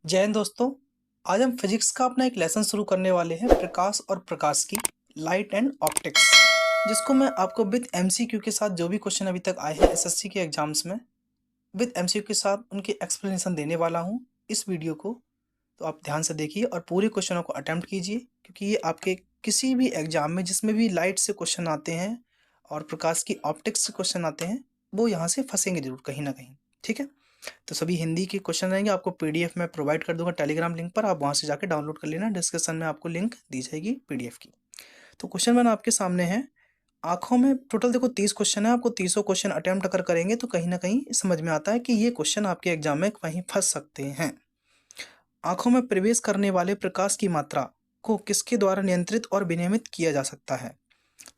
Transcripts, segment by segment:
जय हिंद दोस्तों। आज हम फिजिक्स का अपना एक लेसन शुरू करने वाले हैं, प्रकाश और प्रकाश की, लाइट एंड ऑप्टिक्स, जिसको मैं आपको विद एमसीक्यू के साथ जो भी क्वेश्चन अभी तक आए हैं एसएससी के एग्जाम्स में, विद एमसीक्यू के साथ उनके एक्सप्लेनेशन देने वाला हूं इस वीडियो को। तो आप ध्यान से देखिए और पूरे क्वेश्चनों को अटेम्प्ट कीजिए, क्योंकि ये आपके किसी भी एग्जाम में जिसमें भी लाइट से क्वेश्चन आते हैं और प्रकाश की ऑप्टिक्स से क्वेश्चन आते हैं, वो यहाँ से फंसेंगे जरूर कहीं ना कहीं। ठीक है, तो सभी हिंदी के क्वेश्चन रहेंगे। आपको पीडीएफ में प्रोवाइड कर दूंगा टेलीग्राम लिंक पर, आप वहां से जाके डाउनलोड कर लेना। डिस्क्रिप्शन में आपको लिंक दी जाएगी पीडीएफ की। तो क्वेश्चन वन आपके सामने है। आंखों में टोटल देखो 30 क्वेश्चन है, आपको 30 क्वेश्चन अटेम्प्ट अगर करेंगे तो कहीं ना कहीं समझ में आता है कि ये क्वेश्चन आपके एग्जाम में कहीं फंस सकते हैं। आंखों में प्रवेश करने वाले प्रकाश की मात्रा को किसके द्वारा नियंत्रित और विनियमित किया जा सकता है?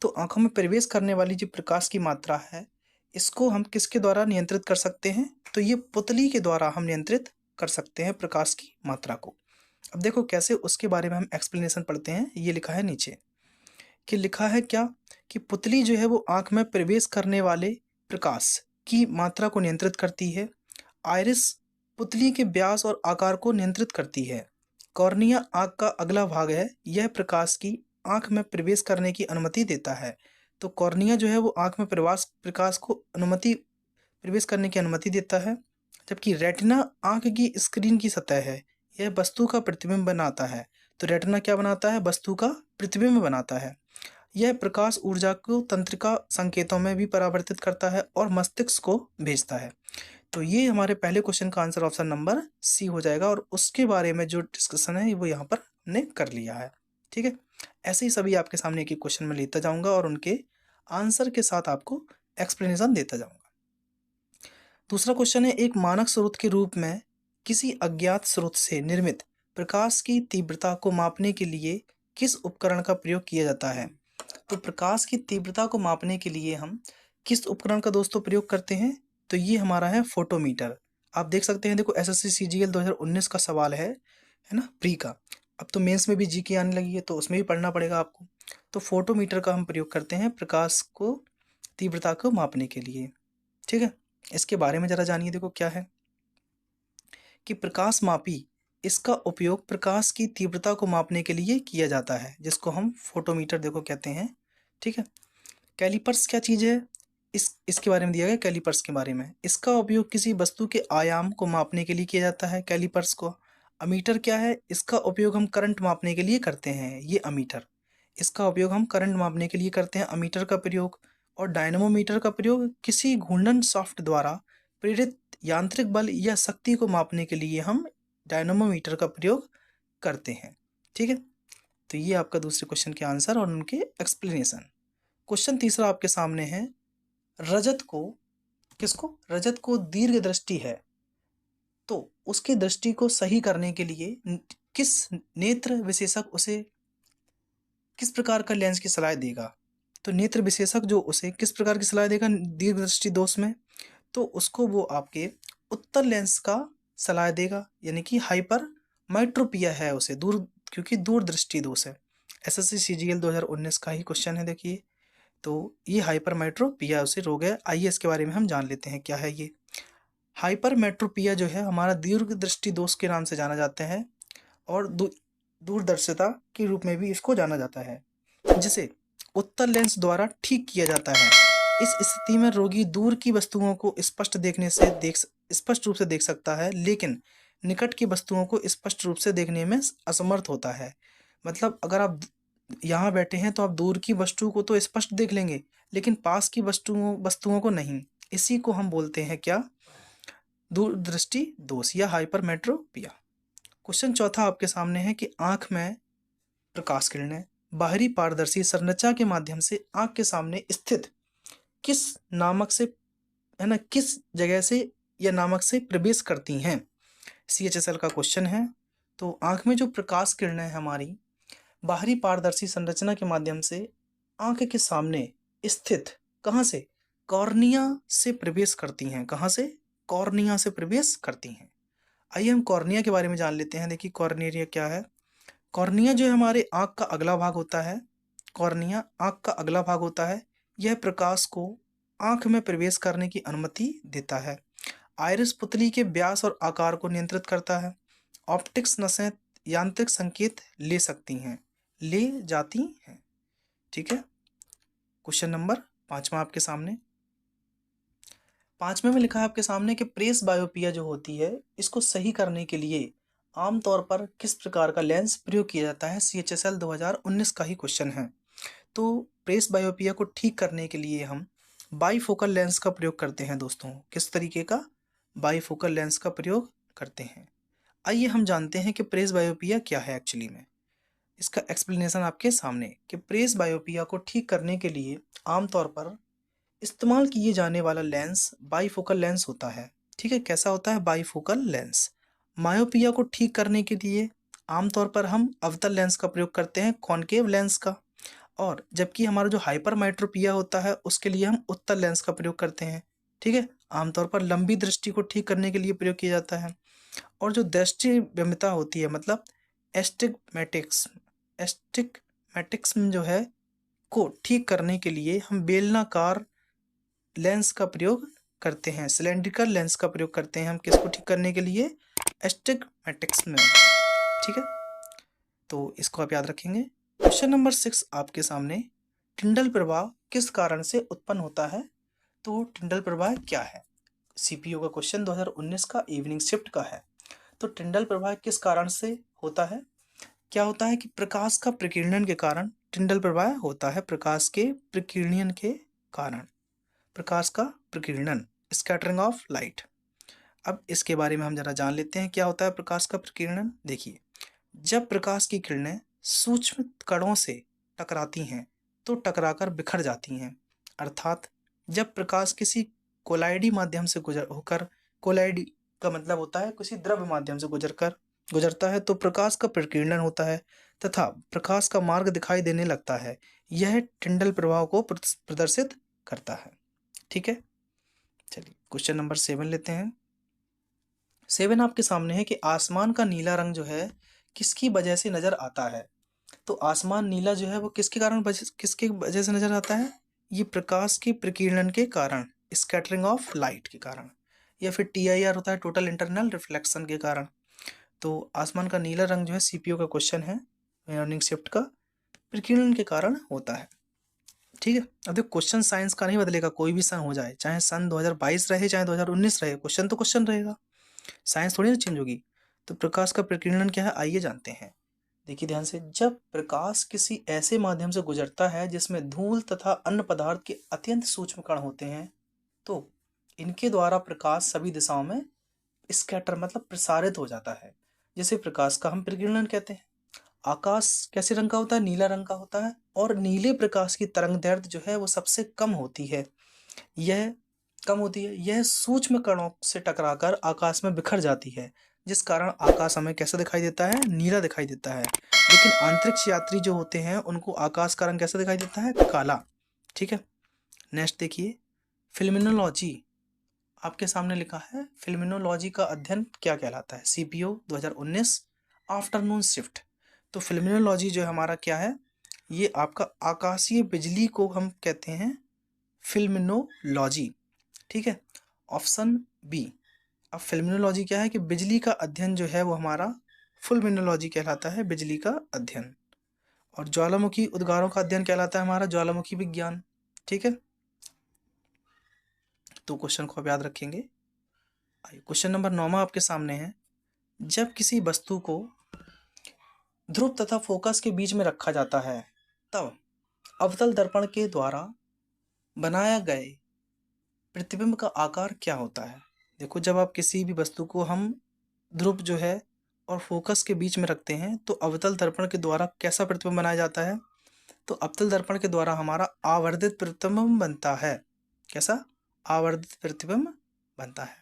तो आंखों में प्रवेश करने वाली जो प्रकाश की मात्रा है, इसको हम किसके द्वारा नियंत्रित कर सकते हैं? तो ये पुतली के द्वारा हम नियंत्रित कर सकते हैं प्रकाश की मात्रा को। अब देखो कैसे, उसके बारे में हम एक्सप्लेनेशन पढ़ते हैं। ये लिखा है नीचे कि लिखा है क्या कि पुतली जो है वो आंख में प्रवेश करने वाले प्रकाश की मात्रा को नियंत्रित करती है। आइरिस पुतली के व्यास और आकार को नियंत्रित करती है। कॉर्निया आंख का अगला भाग है, यह प्रकाश की आंख में प्रवेश करने की अनुमति देता है। तो कॉर्निया जो है वो आंख में प्रकाश को प्रवेश करने की अनुमति देता है। जबकि रेटिना आंख की स्क्रीन की सतह है, यह वस्तु का प्रतिबिंब बनाता है। तो रेटिना क्या बनाता है? वस्तु का प्रतिबिंब बनाता है। यह प्रकाश ऊर्जा को तंत्रिका संकेतों में भी परावर्तित करता है और मस्तिष्क को भेजता है। तो ये हमारे पहले क्वेश्चन का आंसर ऑप्शन नंबर सी हो जाएगा, और उसके बारे में जो डिस्कशन है वो यहाँ पर हमने कर लिया है। ठीक है, ऐसे ही सभी आपके सामने एक एक क्वेश्चन में लेता जाऊंगा और उनके आंसर के साथ आपको एक्सप्लेनेशन देता जाऊंगा। दूसरा क्वेश्चन है, एक मानक स्रोत के रूप में किसी अज्ञात स्रोत से निर्मित प्रकाश की तीव्रता को मापने के लिए किस उपकरण का प्रयोग किया जाता है? तो प्रकाश की तीव्रता को मापने के लिए हम किस उपकरण का दोस्तों प्रयोग करते हैं? तो ये हमारा है फोटोमीटर। आप देख सकते हैं, देखो एसएससी सीजीएल 2019 का सवाल है ना, प्री का। अब तो मेंस में भी जीके आने लगी है, तो उसमें भी पढ़ना पड़ेगा आपको। तो फोटोमीटर का हम प्रयोग करते हैं प्रकाश को तीव्रता को मापने के लिए। ठीक है, इसके बारे में जरा जानिए। देखो क्या है कि प्रकाश मापी, इसका उपयोग प्रकाश की तीव्रता को मापने के लिए किया जाता है, जिसको हम फोटोमीटर देखो कहते हैं। ठीक है, कैलिपर्स क्या चीज़ है? इसके बारे में दिया गया कैलिपर्स के बारे में। इसका उपयोग किसी वस्तु के आयाम को मापने के लिए किया जाता है, कैलिपर्स को। अमीटर क्या है? इसका उपयोग हम करंट मापने के लिए करते हैं, ये अमीटर। इसका उपयोग हम करंट मापने के लिए करते हैं, अमीटर का प्रयोग। और डायनेमोमीटर का प्रयोग किसी घूर्णन शाफ्ट द्वारा प्रेरित यांत्रिक बल या शक्ति को मापने के लिए हम डायनेमोमीटर का प्रयोग करते हैं। ठीक है, तो ये आपका दूसरे क्वेश्चन के आंसर और उनके एक्सप्लेनेशन। क्वेश्चन तीसरा आपके सामने है, रजत को रजत को दीर्घ दृष्टि है, तो उसकी दृष्टि को सही करने के लिए किस नेत्र विशेषज्ञ उसे किस प्रकार का लेंस की सलाह देगा? तो नेत्र विशेषज्ञ जो उसे किस प्रकार की सलाह देगा दीर्घ दृष्टि दोष में? तो उसको वो आपके उत्तर लेंस का सलाह देगा, यानी कि हाइपर माइट्रोपिया है उसे, क्योंकि दूरदृष्टि दोष है। एसएससी सीजीएल 2019 का ही क्वेश्चन है, देखिए। तो ये हाइपरमेट्रोपिया उसे रोग है। आइए इसके बारे में हम जान लेते हैं क्या है ये। हाइपरमेट्रोपिया जो है हमारा दीर्घ दृष्टि दोष के नाम से जाना जाता है, और दूरदर्शिता के रूप में भी इसको जाना जाता है, जिसे उत्तर लेंस द्वारा ठीक किया जाता है। इस स्थिति में रोगी दूर की वस्तुओं को स्पष्ट रूप से देख सकता है, लेकिन निकट की वस्तुओं को स्पष्ट रूप से देखने में असमर्थ होता है। मतलब अगर आप यहाँ बैठे हैं तो आप दूर की वस्तु को तो स्पष्ट देख लेंगे, लेकिन पास की वस्तुओं को नहीं। इसी को हम बोलते हैं क्या? दूरदृष्टि दोष या हाइपरमेट्रोपिया। क्वेश्चन चौथा आपके सामने है कि आंख में प्रकाश किरणें बाहरी पारदर्शी संरचना के माध्यम से आंख के सामने स्थित किस नामक से, है ना, किस जगह से या नामक से प्रवेश करती हैं? सीएचएसएल का क्वेश्चन है। तो आंख में जो प्रकाश किरणें हमारी बाहरी पारदर्शी संरचना के माध्यम से आंख के सामने स्थित कहाँ से? कॉर्निया से प्रवेश करती हैं। कहाँ से? कॉर्निया से प्रवेश करती हैं। आइए हम कॉर्निया के बारे में जान लेते हैं। देखिए कॉर्निया क्या है। कॉर्निया जो है हमारे आंख का अगला भाग होता है। कॉर्निया आंख का अगला भाग होता है। यह प्रकाश को आंख में प्रवेश करने की अनुमति देता है। आइरिस पुतली के व्यास और आकार को नियंत्रित करता है। ऑप्टिक्स नसें यांत्रिक संकेत ले सकती हैं, ले जाती हैं। ठीक है। क्वेश्चन नंबर 5वां आपके सामने। 5वें में लिखा है आपके सामने कि प्रेस बायोपिया जो होती है, इसको सही करने के लिए आमतौर पर किस प्रकार का लेंस प्रयोग किया जाता है। CHSL 2019 का ही क्वेश्चन है। तो प्रेस बायोपिया को ठीक करने के लिए हम बाईफोकल लेंस का प्रयोग करते हैं दोस्तों। किस तरीके का? बाईफोकल लेंस का प्रयोग करते हैं। आइए हम जानते हैं कि प्रेस बायोपिया क्या है एक्चुअली में। इसका एक्सप्लेनेशन आपके सामने कि प्रेस बायोपिया को ठीक करने के लिए आमतौर पर इस्तेमाल किए जाने वाला लेंस बाईफोकल लेंस होता है। ठीक है, कैसा होता है? Bifocal lens. मायोपिया को ठीक करने के लिए आमतौर पर हम अवतल लेंस का प्रयोग करते हैं, कॉनकेव लेंस का। और जबकि हमारा जो हाइपरमेट्रोपिया होता है उसके लिए हम उत्तल लेंस का प्रयोग करते हैं। ठीक है, आमतौर पर लंबी दृष्टि को ठीक करने के लिए प्रयोग किया जाता है। और जो दृष्टि विमता होती है, मतलब एस्टिग्मेटिक्स, एस्टिग्मेटिक्स जो है को ठीक करने के लिए हम बेलनाकार लेंस का प्रयोग करते हैं, सिलेंड्रिकल लेंस का प्रयोग करते हैं हम किसको ठीक करने के लिए? एस्टिग्मेटिक्स में। ठीक है, तो इसको आप याद रखेंगे। क्वेश्चन नंबर 6 आपके सामने, टिंडल प्रवाह किस कारण से उत्पन्न होता है? तो टिंडल प्रवाह क्या है? CPO का क्वेश्चन 2019 का इवनिंग शिफ्ट का है। तो टिंडल प्रवाह किस कारण से होता है? क्या होता है कि प्रकाश का प्रकीर्णन के कारण टिंडल प्रवाह होता है। प्रकाश के प्रकीर्णन के कारण, प्रकाश का प्रकीर्णन, स्कैटरिंग ऑफ लाइट। अब इसके बारे में हम जरा जान लेते हैं क्या होता है प्रकाश का प्रकीर्णन। देखिए, जब प्रकाश की किरणें सूक्ष्म कणों से टकराती हैं तो टकराकर बिखर जाती हैं। अर्थात जब प्रकाश किसी कोलाइडी माध्यम से होकर, कोलाइडी का मतलब होता है किसी द्रव्य माध्यम से गुजरता है तो प्रकाश का प्रकीर्णन होता है तथा प्रकाश का मार्ग दिखाई देने लगता है। यह टिंडल प्रवाह को प्रदर्शित करता है। ठीक है, चलिए क्वेश्चन नंबर 7 लेते हैं। 7 आपके सामने है कि आसमान का नीला रंग जो है किसकी वजह से नजर आता है। तो आसमान नीला जो है वो किसके वजह से नजर आता है? ये प्रकाश के प्रकीर्णन के कारण, स्कैटरिंग ऑफ लाइट के कारण, या फिर TIR होता है, टोटल इंटरनल रिफ्लेक्शन के कारण। तो आसमान का नीला रंग जो है CPO का क्वेश्चन है, इवनिंग शिफ्ट का, प्रकीर्णन के कारण होता है। ठीक है, अब देखो क्वेश्चन साइंस का नहीं बदलेगा, कोई भी सन हो जाए, चाहे सन 2022 रहे चाहे 2019 रहे, क्वेश्चन तो क्वेश्चन रहेगा, साइंस थोड़ी ना चेंज होगी। तो प्रकाश का प्रकीर्णन क्या है, आइए जानते हैं। देखिए ध्यान से, जब प्रकाश किसी ऐसे माध्यम से गुजरता है जिसमें धूल तथा अन्य पदार्थ के अत्यंत सूक्ष्म कण होते हैं तो इनके द्वारा प्रकाश सभी दिशाओं में स्कैटर मतलब प्रसारित हो जाता है, जिसे प्रकाश का हम प्रकीर्णन कहते हैं। आकाश कैसे रंग का होता है? नीला रंग का होता है। और नीले प्रकाश की तरंग दैर्ध्य जो है वो सबसे कम होती है। यह सूक्ष्म कणों से टकराकर आकाश में बिखर जाती है, जिस कारण आकाश हमें कैसा दिखाई देता है? नीला दिखाई देता है। लेकिन अंतरिक्ष यात्री जो होते हैं उनको आकाश का रंग कैसा दिखाई देता है? काला। ठीक है, नेक्स्ट देखिए, फिल्मिनोलॉजी आपके सामने लिखा है। फिल्मिनोलॉजी का अध्ययन क्या कहलाता है? CPO 2019 afternoon shift. तो फिल्मिनोलॉजी जो हमारा क्या है? ये आपका आकाशीय बिजली को हम कहते हैं फिल्मिनोलॉजी। ठीक है, ऑप्शन बी। अब फिल्मिनोलॉजी क्या है कि बिजली का अध्ययन जो है वो हमारा फिल्मिनोलॉजी कहलाता है, बिजली का अध्ययन। और ज्वालामुखी उद्गारों का अध्ययन कहलाता है हमारा ज्वालामुखी विज्ञान। ठीक है, तो क्वेश्चन को आप याद रखेंगे। क्वेश्चन नंबर 9 आपके सामने है, जब किसी वस्तु को ध्रुव तथा फोकस के बीच में रखा जाता है तब अवतल दर्पण के द्वारा बनाया गए प्रतिबिंब का आकार क्या होता है? देखो, जब आप किसी भी वस्तु को हम ध्रुव जो है और फोकस के बीच में रखते हैं तो अवतल दर्पण के द्वारा कैसा प्रतिबिंब बनाया जाता है? तो अवतल दर्पण के द्वारा हमारा आवर्धित प्रतिबिंब बनता है। कैसा? आवर्धित प्रतिबिंब बनता है।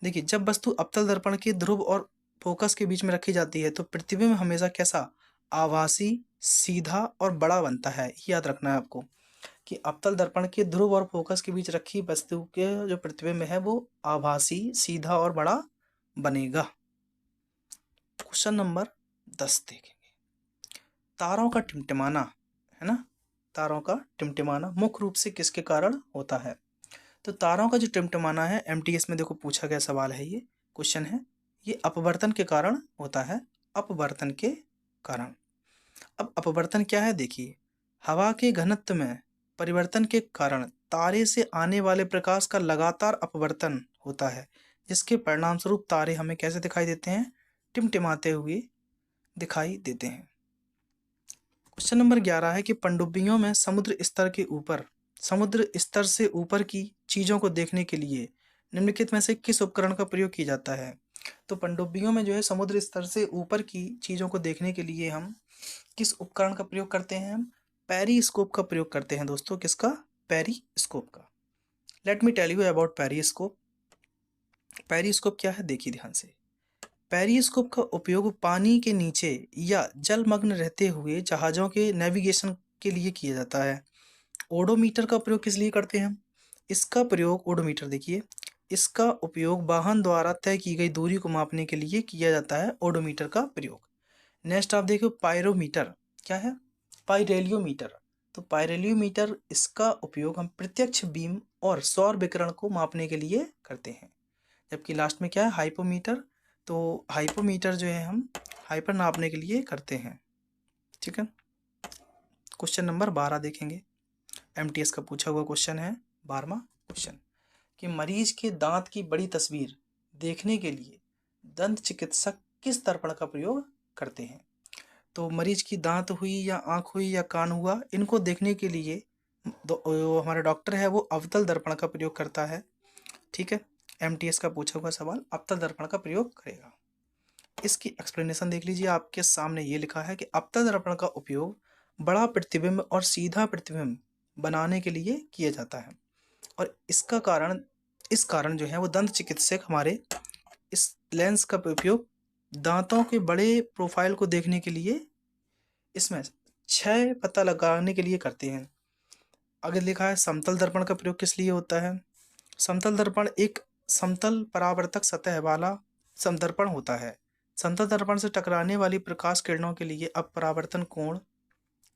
देखिए, जब वस्तु अवतल दर्पण के ध्रुव और फोकस के बीच में रखी जाती है तो प्रतिबिंब हमेशा कैसा? आभासी, सीधा और बड़ा बनता है। याद रखना है आपको कि अवतल दर्पण के ध्रुव और फोकस के बीच रखी वस्तु के जो प्रतिबिंब है वो आभासी, सीधा और बड़ा बनेगा। क्वेश्चन नंबर 10 देखेंगे। तारों का टिमटिमाना, है ना, तारों का टिमटिमाना मुख्य रूप से किसके कारण होता है? तो तारों का जो टिमटिमाना है, MTS में देखो पूछा गया सवाल है, ये क्वेश्चन है, ये अपवर्तन के कारण होता है, अपवर्तन के कारण। अब अपवर्तन क्या है देखिए, हवा के घनत्व में परिवर्तन के कारण तारे से आने वाले प्रकाश का लगातार अपवर्तन होता है, जिसके परिणाम स्वरूप तारे हमें कैसे दिखाई देते हैं, टिमटिमाते हुए दिखाई देते हैं। क्वेश्चन नंबर 11 है कि पनडुब्बियों में समुद्र स्तर से ऊपर की चीजों को देखने के लिए निम्नलिखित में से किस उपकरण का प्रयोग किया जाता है। तो पनडुब्बियों में जो है समुद्र स्तर से ऊपर की चीजों को देखने के लिए हम किस उपकरण का प्रयोग करते हैं, हम पेरिस्कोप का प्रयोग करते हैं दोस्तों। किसका? पेरिस्कोप का। Let me tell you about periscope. Periscope क्या है देखिए ध्यान से। पेरिस्कोप का उपयोग पानी के नीचे या जलमग्न रहते हुए जहाजों के नेविगेशन के लिए किया जाता है। ओडोमीटर का प्रयोग किस लिए करते हैं हम? इसका प्रयोग ओडोमीटर देखिए, इसका उपयोग वाहन द्वारा तय की गई दूरी को मापने के लिए किया जाता है, ओडोमीटर का प्रयोग। नेक्स्ट आप देखो पायरोमीटर, क्या है? पाइरेलियोमीटर। तो पाइरेलियोमीटर, इसका उपयोग हम प्रत्यक्ष बीम और सौर विकिरण को मापने के लिए करते हैं। जबकि लास्ट में क्या है? हाइपोमीटर। तो हाइपोमीटर जो है हम हाइपर नापने के लिए करते हैं। ठीक है। क्वेश्चन नंबर 12 देखेंगे। एमटीएस का पूछा हुआ क्वेश्चन है 12वां क्वेश्चन, कि मरीज के दांत की बड़ी तस्वीर देखने के लिए दंत चिकित्सक किस दर्पण का प्रयोग करते हैं। तो मरीज की दांत हुई या आंख हुई या कान हुआ, इनको देखने के लिए हमारा डॉक्टर है वो अवतल दर्पण का प्रयोग करता है। ठीक है। एमटीएस का पूछा हुआ सवाल अवतल दर्पण का प्रयोग करेगा। इसकी एक्सप्लेनेशन देख लीजिए, आपके सामने ये लिखा है कि अवतल दर्पण का उपयोग बड़ा प्रतिबिंब और सीधा प्रतिबिंब बनाने के लिए किया जाता है, और इस कारण जो है वो दंत चिकित्सक हमारे इस लेंस का उपयोग दांतों के बड़े प्रोफाइल को देखने के लिए इसमें क्षय पता लगाने के लिए करते हैं। आगे लिखा है समतल दर्पण का प्रयोग किस लिए होता है। समतल दर्पण एक समतल परावर्तक सतह वाला समदर्पण होता है। समतल दर्पण से टकराने वाली प्रकाश किरणों के लिए अब परावर्तन कोण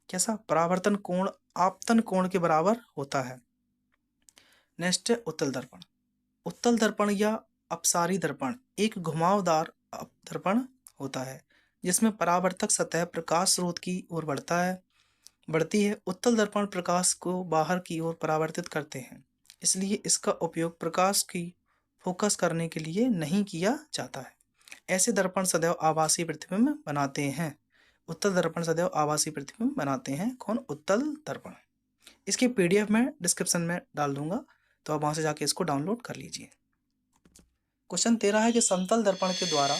कैसा? परावर्तन कोण आपतन कोण के बराबर होता है। नेक्स्ट है उत्तल दर्पण। उत्तल दर्पण या अपसारी दर्पण एक घुमावदार दर्पण होता है, जिसमें परावर्तक सतह प्रकाश स्रोत की ओर बढ़ती है। उत्तल दर्पण प्रकाश को बाहर की ओर परावर्तित करते हैं, इसलिए इसका उपयोग प्रकाश की फोकस करने के लिए नहीं किया जाता है। ऐसे दर्पण सदैव आभासी प्रतिबिंब बनाते हैं। उत्तल दर्पण सदैव आभासी प्रतिबिंब बनाते हैं। कौन? उत्तल दर्पण। इसकी पीडीएफ में डिस्क्रिप्शन में डाल दूंगा, तो आप वहां से जाके इसको डाउनलोड कर लीजिए। क्वेश्चन 13 है कि समतल दर्पण के द्वारा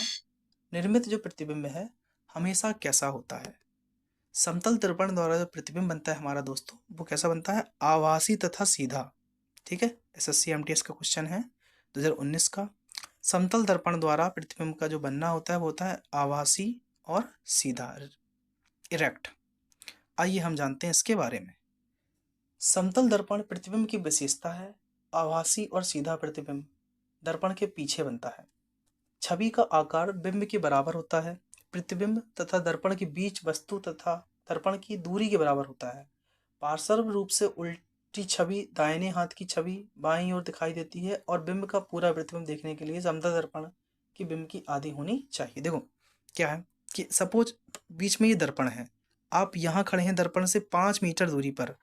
निर्मित जो प्रतिबिंब है हमेशा कैसा होता है। समतल दर्पण द्वारा जो प्रतिबिंब बनता है हमारा दोस्तों, वो कैसा बनता है? आभासी तथा सीधा। ठीक है। एसएससी एमटीएस का क्वेश्चन है 2019 का। समतल दर्पण द्वारा प्रतिबिंब का जो बनना होता है वो होता है आभासी और सीधा, इरेक्ट। आइए हम जानते हैं इसके बारे में। समतल दर्पण प्रतिबिंब की विशेषता है आभासी और सीधा प्रतिबिंब दर्पण के पीछे बनता है। छवि का आकार बिंब के बराबर होता है। प्रतिबिंब तथा दर्पण के बीच वस्तु तथा दर्पण की दूरी के बराबर होता है। पार्श्व रूप से उल्टी छवि दाहिने हाथ की छवि बाईं ओर दिखाई देती है, और बिंब का पूरा प्रतिबिंब देखने के लिए समतल दर्पण की बिंब की आधी होनी चाहिए। देखो क्या है कि सपोज बीच में ये दर्पण है, आप यहाँ खड़े हैं दर्पण से 5 मीटर दूरी पर।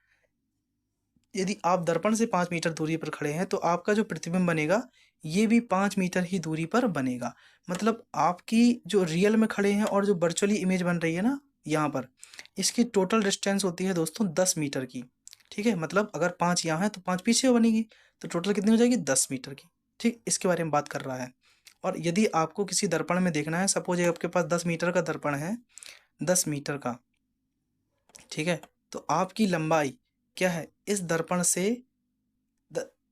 यदि आप दर्पण से 5 मीटर दूरी पर खड़े हैं तो आपका जो प्रतिबिंब बनेगा ये भी 5 मीटर ही दूरी पर बनेगा। मतलब आपकी जो रियल में खड़े हैं और जो वर्चुअली इमेज बन रही है ना यहाँ पर, इसकी टोटल डिस्टेंस होती है दोस्तों 10 मीटर की। ठीक है। मतलब अगर 5 यहाँ है तो 5 पीछे बनेगी, तो टोटल कितनी हो जाएगी? 10 मीटर की। ठीक, इसके बारे में बात कर रहा है। और यदि आपको किसी दर्पण में देखना है, सपोज आपके पास 10 मीटर का दर्पण है, 10 मीटर का, ठीक है, तो आपकी लंबाई क्या है? इस दर्पण से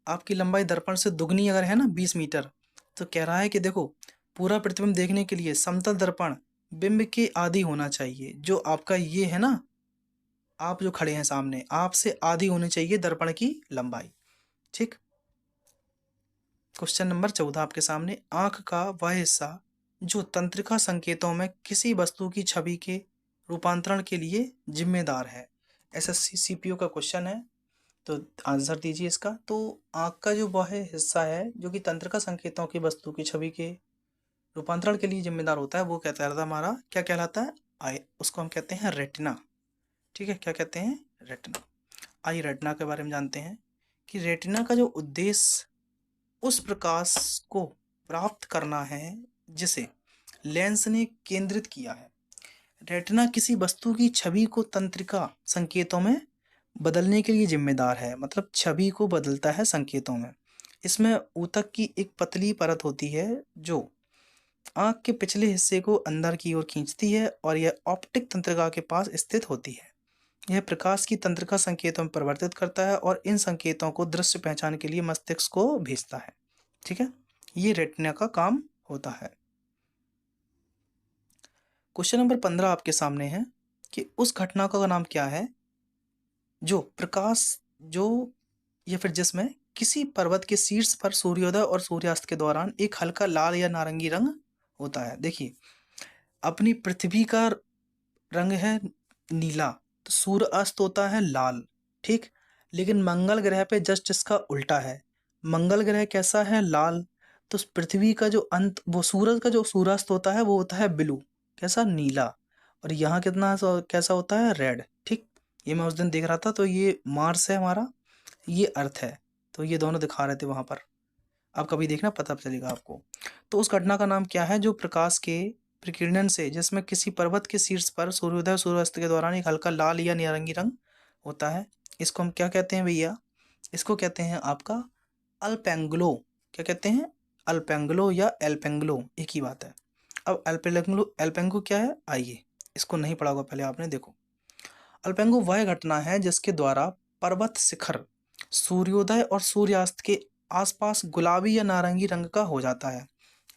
आपकी लंबाई दर्पण से दुगनी अगर है ना 20 मीटर, तो कह रहा है कि देखो पूरा प्रतिबिंब देखने के लिए समतल दर्पण बिंब के आधी होना चाहिए। जो आपका ये है ना, आप जो खड़े हैं सामने, आपसे आधी होनी चाहिए दर्पण की लंबाई। ठीक। क्वेश्चन नंबर 14 आपके सामने, आंख का वह हिस्सा जो तंत्रिका संकेतों में किसी वस्तु की छवि के रूपांतरण के लिए जिम्मेदार है। एसएससी सीपीयू का क्वेश्चन है, तो आंसर दीजिए इसका। तो आंख का जो वह हिस्सा है जो कि तंत्रिका संकेतों की वस्तु की छवि के रूपांतरण के लिए जिम्मेदार होता है वो कहलाता है हमारा, क्या कहलाता है, आई, उसको हम कहते हैं रेटिना। ठीक है, क्या कहते हैं, रेटिना। आइए रेटिना के बारे में जानते हैं कि रेटिना का जो उद्देश्य उस प्रकाश को प्राप्त करना है जिसे लेंस ने केंद्रित किया है। रेटिना किसी वस्तु की छवि को तंत्रिका संकेतों में बदलने के लिए जिम्मेदार है, मतलब छवि को बदलता है संकेतों में। इसमें ऊतक की एक पतली परत होती है जो आंख के पिछले हिस्से को अंदर की ओर खींचती है और यह ऑप्टिक तंत्रिका के पास स्थित होती है। यह प्रकाश की तंत्रिका संकेतों में परिवर्तित करता है और इन संकेतों को दृश्य पहचान के लिए मस्तिष्क को भेजता है। ठीक है, ये रेटिना का काम होता है। क्वेश्चन नंबर 15 आपके सामने है कि उस घटना का नाम क्या है जो प्रकाश जो या फिर जिसमें किसी पर्वत के शीर्ष पर सूर्योदय और सूर्यास्त के दौरान एक हल्का लाल या नारंगी रंग होता है। देखिए, अपनी पृथ्वी का रंग है नीला, तो सूर्य अस्त होता है लाल। ठीक, लेकिन मंगल ग्रह पे जस्ट इसका उल्टा है। मंगल ग्रह कैसा है, लाल। तो पृथ्वी का जो अंत, वो सूरज का जो सूर्यास्त होता है वो होता है ब्लू, कैसा, नीला। और यहाँ कितना कैसा होता है, रेड। ठीक, ये मैं उस दिन देख रहा था, तो ये मार्स है हमारा, ये अर्थ है, तो ये दोनों दिखा रहे थे वहां पर। आप कभी देखना, पता चलेगा आपको। तो उस घटना का नाम क्या है जो प्रकाश के प्रकीर्णन से, जिसमें किसी पर्वत के शीर्ष पर सूर्योदय सूर्यास्त के दौरान एक हल्का लाल या नारंगी रंग होता है, इसको हम क्या कहते हैं भैया, इसको कहते हैं आपका अल्पेंगुलो। क्या कहते हैं, अल्पेंगुलो या एल्पेंगुलो, एक ही बात है। अब अल्पेंगुलो, एल्पेंगो क्या है, आइए, इसको नहीं पढ़ा होगा पहले आपने, देखो। अल्पेंगो वह घटना है जिसके द्वारा पर्वत शिखर सूर्योदय और सूर्यास्त के आसपास गुलाबी या नारंगी रंग का हो जाता है।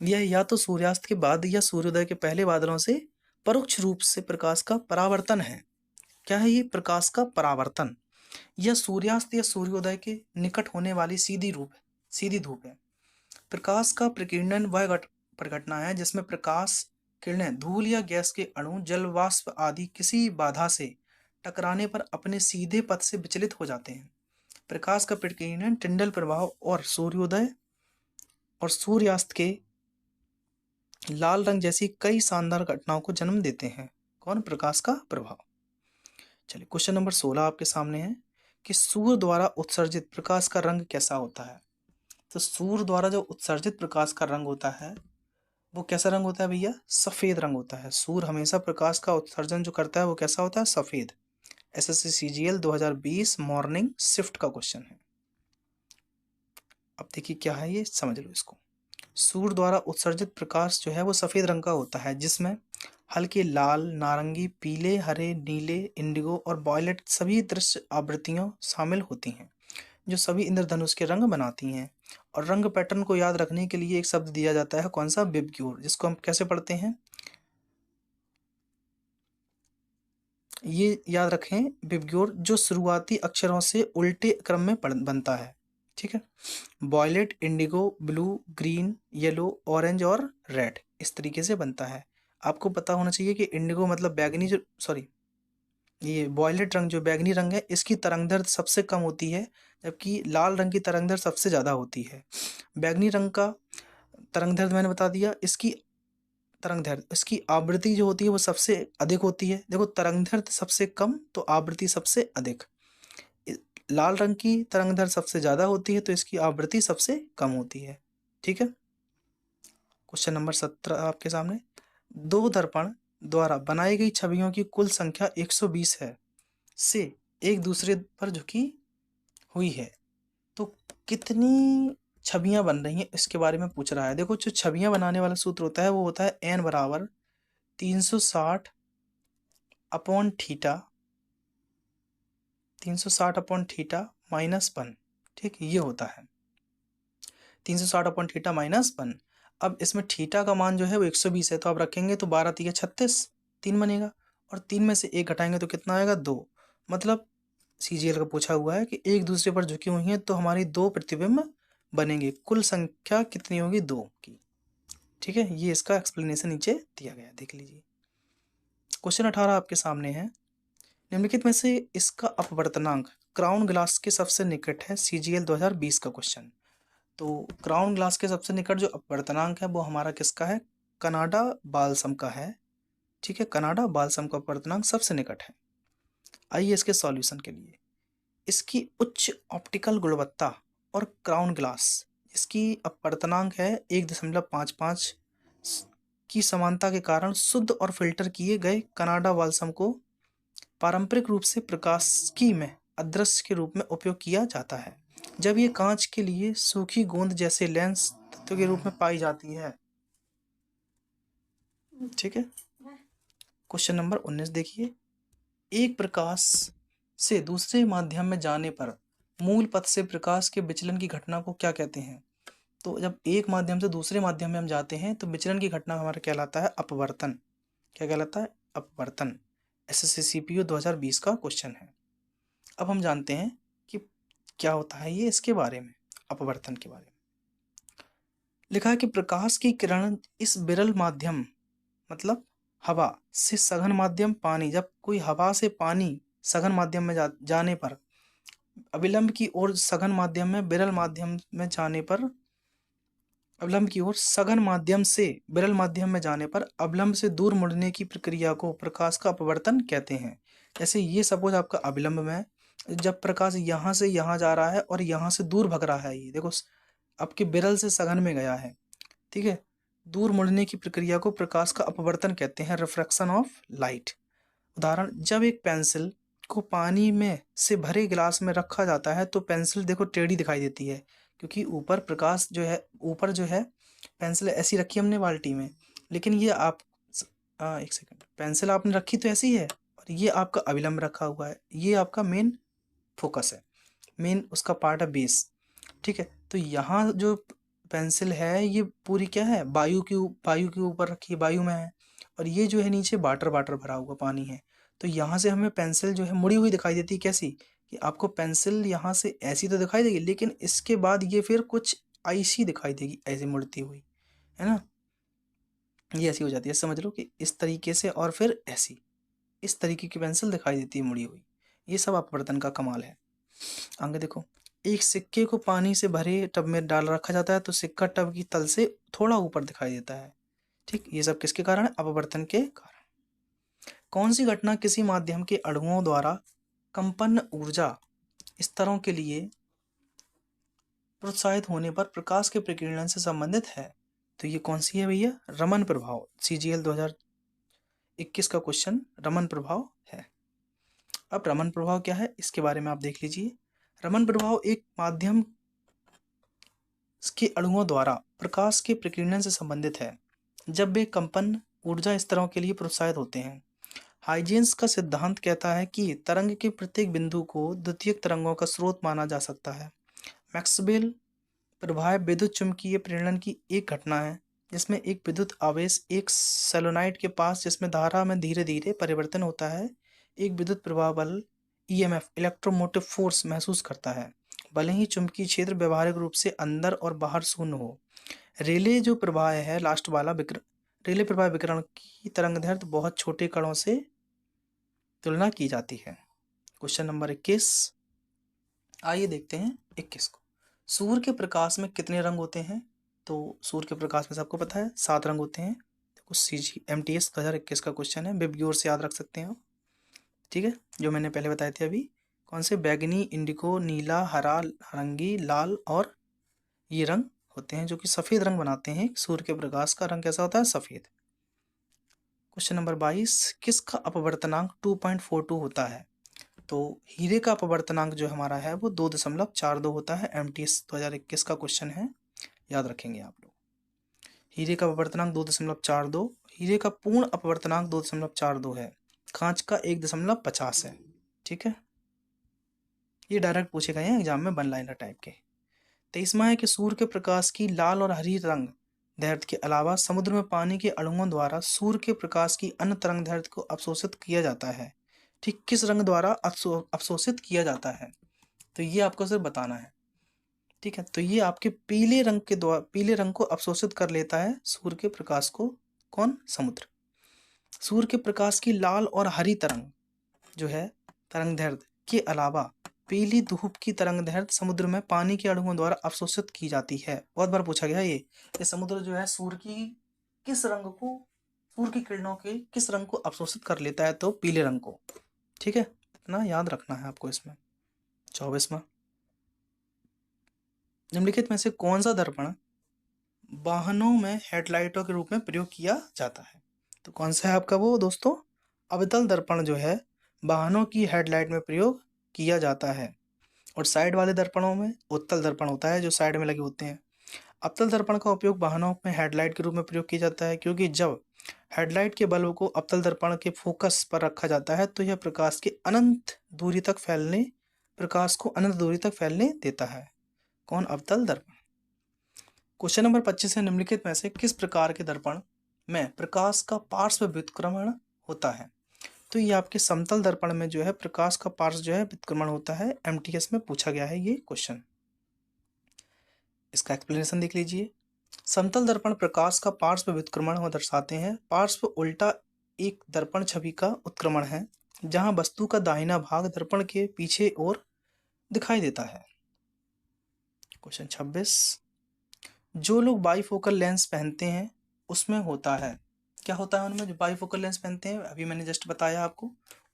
यह या तो सूर्यास्त के बाद या सूर्योदय के पहले बादलों से परोक्ष रूप से प्रकाश का परावर्तन है। क्या है ये, प्रकाश का परावर्तन। यह सूर्यास्त या सूर्योदय के निकट होने वाली सीधी धूप है। प्रकाश का प्रकीर्णन वह घटना है जिसमें प्रकाश किरणें धूल या गैस के अणु, जल वाष्प आदि किसी बाधा से टकराने पर अपने सीधे पथ से विचलित हो जाते हैं। प्रकाश का प्रकीर्णन, टिंडल प्रभाव और सूर्योदय और सूर्यास्त के लाल रंग जैसी कई शानदार घटनाओं को जन्म देते हैं। कौन, प्रकाश का प्रभाव। चलिए, क्वेश्चन नंबर 16 आपके सामने है कि सूर्य द्वारा उत्सर्जित प्रकाश का रंग कैसा होता है। तो सूर्य द्वारा जो उत्सर्जित प्रकाश का रंग होता है वो कैसा रंग होता है भैया, सफेद रंग होता है। सूर्य हमेशा प्रकाश का उत्सर्जन जो करता है वो कैसा होता है, सफेद। एसएससी सीजीएल 2020 मॉर्निंग शिफ्ट का क्वेश्चन है। अब देखिए क्या है ये, समझ लो इसको। सूर्य द्वारा उत्सर्जित प्रकाश जो है वो सफेद रंग का होता है, जिसमें हल्के लाल, नारंगी, पीले, हरे, नीले, इंडिगो और वॉयलेट सभी दृश्य आवृत्तियां शामिल होती हैं, जो सभी इंद्रधनुष के रंग बनाती हैं। और रंग पैटर्न को याद रखने के लिए एक शब्द दिया जाता है, कौन सा, विबग्योर, जिसको हम कैसे पढ़ते हैं, ये याद रखें, विबग्योर, जो शुरुआती अक्षरों से उल्टे क्रम में बनता है। ठीक है, violet, indigo, blue, green, yellow, orange और रेड, इस तरीके से बनता है। आपको पता होना चाहिए कि इंडिगो मतलब बैगनी, जो सॉरी ये वॉयलेट रंग जो बैगनी रंग है, इसकी तरंगदैर्घ्य सबसे कम होती है, जबकि लाल रंग की तरंगदैर्घ्य सबसे ज़्यादा होती है। बैगनी रंग का तरंगदैर्घ्य मैंने बता दिया, इसकी तरंगदैर्घ्य, इसकी आवृत्ति जो होती है वो सबसे अधिक होती है। देखो, तरंगदैर्घ्य सबसे कम तो आवृत्ति सबसे अधिक। लाल रंग की तरंगदैर्घ्य सबसे ज़्यादा होती है तो इसकी आवृत्ति सबसे कम होती है। ठीक है, क्वेश्चन नंबर 17 आपके सामने। दो दर्पण द्वारा बनाई गई छवियों की कुल संख्या 120 है से एक दूसरे पर झुकी हुई है, तो कितनी छवियां बन रही हैं इसके बारे में पूछ रहा है। देखो, जो छवियां बनाने वाला सूत्र होता है वो होता है n बराबर 360 upon theta, 360 upon theta minus 1। ठीक, ये होता है 360 अपॉन थीटा माइनस 1। अब इसमें थीटा का मान जो है वो 120 है, तो आप रखेंगे तो 12 3 36, 3 बनेगा, और 3 में से 1 घटाएंगे तो कितना आएगा, 2। मतलब सीजीएल का पूछा हुआ है कि एक दूसरे पर झुकी हुई हैं तो हमारी 2 प्रतिबिंब बनेंगे, कुल संख्या कितनी होगी, 2 की। ठीक है, ये इसका एक्सप्लेनेशन नीचे दिया गया, देख लीजिए। क्वेश्चन 18 आपके सामने है, निम्नलिखित में से इसका अपवर्तनांक क्राउन ग्लास के सबसे निकट है। सीजीएल 2020 का क्वेश्चन। तो क्राउन ग्लास के सबसे निकट जो अपवर्तनांक है वो हमारा किसका है, कनाडा बालसम का है। ठीक है, कनाडा बालसम का अपवर्तनांक सबसे निकट है। आइए इसके सॉल्यूशन के लिए। इसकी उच्च ऑप्टिकल गुणवत्ता और क्राउन ग्लास, इसकी अपवर्तनांक है 1.55 की समानता के कारण शुद्ध और फिल्टर किए गए कनाडा बालसम को पारंपरिक रूप से प्रकाशिकी में अदृश्य के रूप में उपयोग किया जाता है, जब ये कांच के लिए सूखी गोंद जैसे लेंस तत्व के रूप में पाई जाती है। ठीक है, क्वेश्चन नंबर 19 देखिए। एक प्रकाश से दूसरे माध्यम में जाने पर मूल पथ से प्रकाश के विचलन की घटना को क्या कहते हैं? तो जब एक माध्यम से दूसरे माध्यम में हम जाते हैं तो विचलन की घटना हमारा कहलाता है अपवर्तन। क्या कहलाता है? अपवर्तन। एसएससी सीपीयू 2020 का क्वेश्चन है। अब हम जानते हैं कि क्या होता है ये, इसके बारे में, अपवर्तन के बारे में। लिखा है कि प्रकाश की किरण इस विरल माध्यम, मतलब हवा से सघन माध्यम पानी, जब कोई हवा से पानी सघन माध्यम में जाने पर अविलंब की ओर सघन माध्यम में विरल माध्यम में जाने पर अवलंब की ओर सघन माध्यम से विरल माध्यम में जाने पर अवलंब से दूर मुड़ने की प्रक्रिया को प्रकाश का अपवर्तन कहते हैं। जैसे ये सपोज आपका अविलंब में, जब प्रकाश यहाँ से यहाँ जा रहा है और यहाँ से दूर भग रहा है, ये देखो आपके विरल से सघन में गया है। ठीक है, दूर मुड़ने की प्रक्रिया को प्रकाश का अपवर्तन कहते हैं, रिफ्रैक्शन ऑफ लाइट। उदाहरण, जब एक पेंसिल को पानी में से भरे गिलास में रखा जाता है तो पेंसिल देखो टेढ़ी दिखाई देती है, क्योंकि ऊपर प्रकाश जो है, ऊपर जो है पेंसिल ऐसी रखी हमने बाल्टी में, लेकिन ये आप एक सेकंड, पेंसिल आपने रखी तो ऐसी है और ये आपका अविलंब रखा हुआ है, ये आपका मेन फोकस है, मेन उसका पार्ट है बेस। ठीक है, तो यहाँ जो पेंसिल है ये पूरी क्या है, वायु के ऊपर रखी है, वायु में है, और ये जो है नीचे वाटर भरा हुआ पानी है। तो यहाँ से हमें पेंसिल जो है मुड़ी हुई दिखाई देती है। कैसी? कि आपको पेंसिल यहाँ से ऐसी तो दिखाई देगी, लेकिन इसके बाद ये फिर कुछ ऐसी दिखाई देगी, ऐसे मुड़ती हुई, है ना, ये ऐसी हो जाती है, समझ लो कि इस तरीके से, और फिर ऐसी, इस तरीके की पेंसिल दिखाई देती है मुड़ी हुई। ये सब अपवर्तन का कमाल है। आगे देखो, एक सिक्के को पानी से भरे टब में डाल रखा जाता है तो सिक्का टब की तल से थोड़ा ऊपर दिखाई देता है। ठीक, ये सब किसके कारण है? अपवर्तन के कारण। कौन सी घटना किसी माध्यम के अणुओं द्वारा कंपन ऊर्जा स्तरों के लिए प्रोत्साहित होने पर प्रकाश के प्रकीर्णन से संबंधित है? तो ये कौन सी है भैया? रमन प्रभाव। CGL 2021 का क्वेश्चन रमन प्रभाव है। अब रमन प्रभाव क्या है इसके बारे में आप देख लीजिए। रमन प्रभाव एक माध्यम के अणुओं द्वारा प्रकाश के प्रकीर्णन से संबंधित है जब वे कंपन ऊर्जा स्तरों के लिए प्रोत्साहित होते हैं। हाइजेंस का सिद्धांत कहता है कि तरंग के प्रत्येक बिंदु को द्वितीयक तरंगों का स्रोत माना जा सकता है। मैक्सवेल प्रभाव विद्युत चुंबकीय प्रेरण की एक घटना है जिसमें एक विद्युत आवेश एक सोलेनॉइड के पास, जिसमें धारा में धीरे धीरे परिवर्तन होता है, एक विद्युत प्रवाह बल EMF इलेक्ट्रोमोटिव फोर्स महसूस करता है, भले ही चुंबकीय क्षेत्र व्यवहारिक रूप से अंदर और बाहर शून्य हो। रेले जो प्रवाह है, लास्ट वाला रेले प्रवाह विकिरण की तरंगदैर्घ्य बहुत छोटे कणों से तुलना की जाती है। क्वेश्चन नंबर 21, आइए देखते हैं 21 को। सूर्य के प्रकाश में कितने रंग होते हैं? तो सूर्य के प्रकाश में सबको पता है 7 रंग होते हैं। देखो MTS 2021 का क्वेश्चन है, विबग्योर से याद रख सकते हैं आप। ठीक है, जो मैंने पहले बताए थे अभी, कौन से? बैगनी, इंडिगो, नीला, हरा, नारंगी, लाल, और ये रंग होते हैं जो कि सफ़ेद रंग बनाते हैं। सूर्य के प्रकाश का रंग कैसा होता है? सफ़ेद। क्वेश्चन नंबर 22, किसका अपवर्तनांक 2.42 होता है? तो हीरे का अपवर्तनांक जो हमारा है वो 2.42 होता है। MTS 2021 का क्वेश्चन है, याद रखेंगे आप लोग। हीरे का अपवर्तनांक 2.42, हीरे का पूर्ण अपवर्तनांक 2.42 है, कांच का 1.50 है। ठीक है, ये डायरेक्ट पूछे गए हैं एग्जाम में, वन लाइनर टाइप के। 23वां है कि सूर्य के प्रकाश की लाल और हरी रंग दैर्घ्य के अलावा समुद्र में पानी के अणुओं द्वारा सूर्य के प्रकाश की अन्य तरंग दैर्घ्य को अवशोषित किया जाता है। ठीक, किस रंग द्वारा अवशोषित किया जाता है? तो ये आपको सिर्फ बताना है। ठीक है, तो ये आपके पीले रंग को अवशोषित कर लेता है सूर्य के प्रकाश को। कौन? समुद्र। सूर्य के प्रकाश की लाल और हरी तरंग जो है तरंग दैर्घ्य के अलावा पीली धूप की तरंग दैर्घ्य समुद्र में पानी के अणुओं द्वारा अवशोषित की जाती है। बहुत बार पूछा गया ये समुद्र जो है सूर्य की किस रंग को, सूर्य की किरणों के किस रंग को अवशोषित कर लेता है, तो पीले रंग को। ठीक है, इतना याद रखना है आपको इसमें। 24वां, निम्नलिखित में से कौन सा दर्पण वाहनों में हेडलाइटों के रूप में प्रयोग किया जाता है? तो कौन सा है आपका वो दोस्तों? अवतल दर्पण जो है वाहनों की हेडलाइट में प्रयोग किया जाता है, और साइड वाले दर्पणों में उत्तल दर्पण होता है जो साइड में लगे होते हैं। अवतल दर्पण का उपयोग वाहनों में हेडलाइट के रूप में प्रयोग किया जाता है, क्योंकि जब हेडलाइट के बल्ब को अवतल दर्पण के फोकस पर रखा जाता है तो यह प्रकाश को अनंत दूरी तक फैलने देता है। कौन? अवतल दर्पण। क्वेश्चन नंबर 25 है, निम्नलिखित में से किस प्रकार के दर्पण में प्रकाश का पार्श्व व्युत्क्रमण होता है? तो ये आपके समतल दर्पण में जो है प्रकाश का पार्श्व जो है व्युत्क्रमण होता है। एमटीएस में पूछा गया है ये क्वेश्चन। इसका एक्सप्लेनेशन देख लीजिए। समतल दर्पण प्रकाश का पार्श्व व्युत्क्रमण को दर्शाते हैं। पार्श्व उल्टा एक दर्पण छवि का उत्क्रमण है जहां वस्तु का दाहिना भाग दर्पण के पीछे और दिखाई देता है। क्वेश्चन 26, जो लोग बाइफोकल लेंस पहनते हैं उसमें होता है, क्या होता है उनमें? जो बाइफोकल लेंस पहनते हैं, अभी मैंने जस्ट बताया आपको,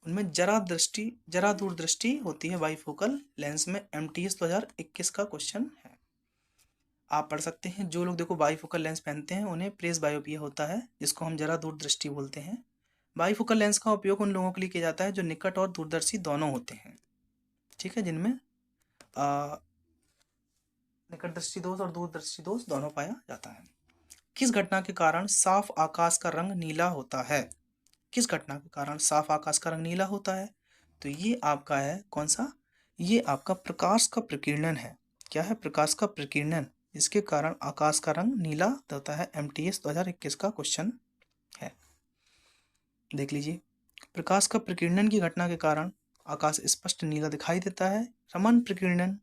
उनमें जरा दूरदृष्टि होती है बाइफोकल लेंस में। एमटीएस 2021 का क्वेश्चन है, आप पढ़ सकते हैं। जो लोग देखो बाइफोकल लेंस पहनते हैं उन्हें प्रेसबायोपिया होता है, जिसको हम जरा दूरदृष्टि बोलते हैं। बाइफोकल लेंस का उपयोग उन लोगों के लिए किया जाता है जो निकट और दूरदर्शी दोनों होते हैं। ठीक है, जिनमें निकट दृष्टि दोष और दूरदर्शी दोष दोनों पाया जाता है। किस घटना के कारण साफ आकाश का रंग नीला होता है? किस घटना के कारण साफ आकाश का रंग नीला होता है? तो ये आपका है कौन सा? ये आपका प्रकाश का प्रकीर्णन है। क्या है? प्रकाश का प्रकीर्णन, इसके कारण आकाश का रंग नीला होता है। एमटीएस 2021 का क्वेश्चन है, देख लीजिए। प्रकाश का प्रकीर्णन की घटना के कारण आकाश स्पष्ट नीला दिखाई देता है। रमन प्रकीर्णन,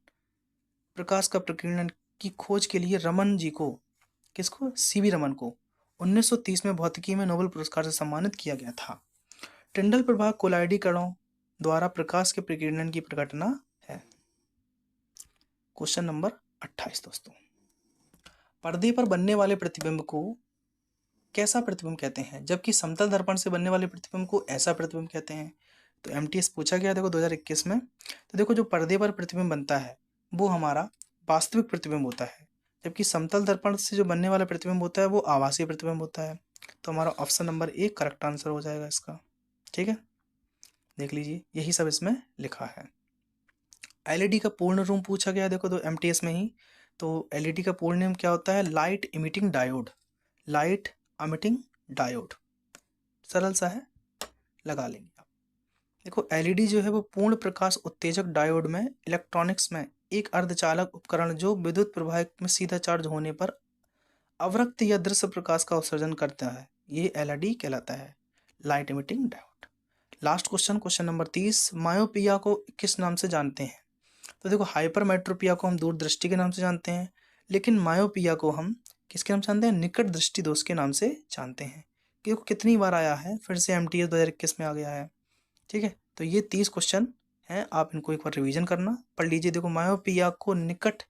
प्रकाश का प्रकीर्णन की खोज के लिए रमन जी को, किसको? सीवी रमन को 1930 में भौतिकी में नोबेल पुरस्कार से सम्मानित किया गया था। टिंडल प्रभाव कोलाइडी कणों द्वारा प्रकाश के प्रकीर्णन की प्रघटना है। क्वेश्चन नंबर 28 दोस्तों, पर्दे पर बनने वाले प्रतिबिंब को कैसा प्रतिबिंब कहते हैं, जबकि समतल दर्पण से बनने वाले प्रतिबिंब को ऐसा प्रतिबिंब कहते हैं? तो एमटीएस पूछा गया देखो 2021 में। तो देखो, जो पर्दे पर प्रतिबिंब बनता है वो हमारा वास्तविक प्रतिबिंब होता है, जबकि समतल दर्पण से जो बनने वाला प्रतिबिंब होता है वो आभासी प्रतिबिंब होता है। तो हमारा ऑप्शन नंबर 1 करेक्ट आंसर हो जाएगा इसका। ठीक है, देख लीजिए, यही सब इसमें लिखा है। एलईडी का पूर्ण रूप पूछा गया देखो, तो एमटीएस में ही। तो एलईडी का पूर्ण नाम क्या होता है? Light emitting diode. Light emitting diode, सरल सा है, लगा लेंगे आप। देखो, एलईडी जो है वो पूर्ण प्रकाश उत्तेजक डायोड में इलेक्ट्रॉनिक्स में एक अर्धचालक उपकरण जो विद्युत प्रवाह में सीधा चार्ज होने पर अवरक्त या दृश्य प्रकाश का उत्सर्जन करता है, ये एलईडी कहलाता है, light emitting diode. Last question, question number 30, myopia को किस नाम से जानते हैं? तो देखो, हाइपरमेट्रोपिया को हम दूरदृष्टि के नाम से जानते हैं, लेकिन मायोपिया को हम किसके नाम से जानते हैं? निकट दृष्टि दोष के नाम से जानते हैं। क्योंकि कितनी बार आया है, फिर से एमटीएस 2021 में आ गया है। ठीक है, तो ये 30 क्वेश्चन हैं, आप इनको एक बार रिवीजन करना, पढ़ लीजिए। देखो, मायोपिया को निकट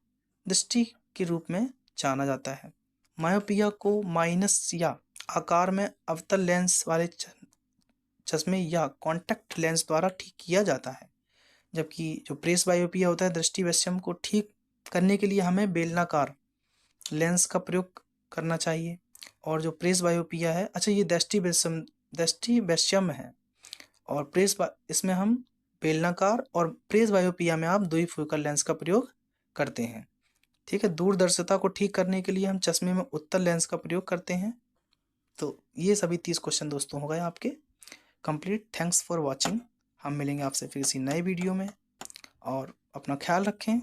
दृष्टि के रूप में जाना जाता है। मायोपिया को माइनस या आकार में अवतल लेंस वाले चश्मे या कॉन्टैक्ट लेंस द्वारा ठीक किया जाता है, जबकि जो प्रेस बायोपिया होता है, दृष्टि वैषम्य को ठीक करने के लिए हमें बेलनाकार लेंस का प्रयोग करना चाहिए। और जो प्रेस बायोपिया है, अच्छा ये दृष्टि वैषम्य है, और इसमें हम बेलनाकार, और प्रेस बायोपिया में आप द्विफोकल लेंस का प्रयोग करते हैं। ठीक है, दूरदर्शिता को ठीक करने के लिए हम चश्मे में उत्तल लेंस का प्रयोग करते हैं। तो ये सभी 30 क्वेश्चन दोस्तों हो गए आपके कंप्लीट। Thanks for watching. हम मिलेंगे आपसे फिर किसी नए वीडियो में, और अपना ख्याल रखें।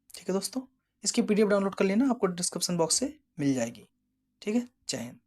ठीक है दोस्तों, इसकी पीडीएफ डाउनलोड कर लेना, आपको डिस्क्रिप्शन बॉक्स से मिल जाएगी। ठीक है, जय हिंद।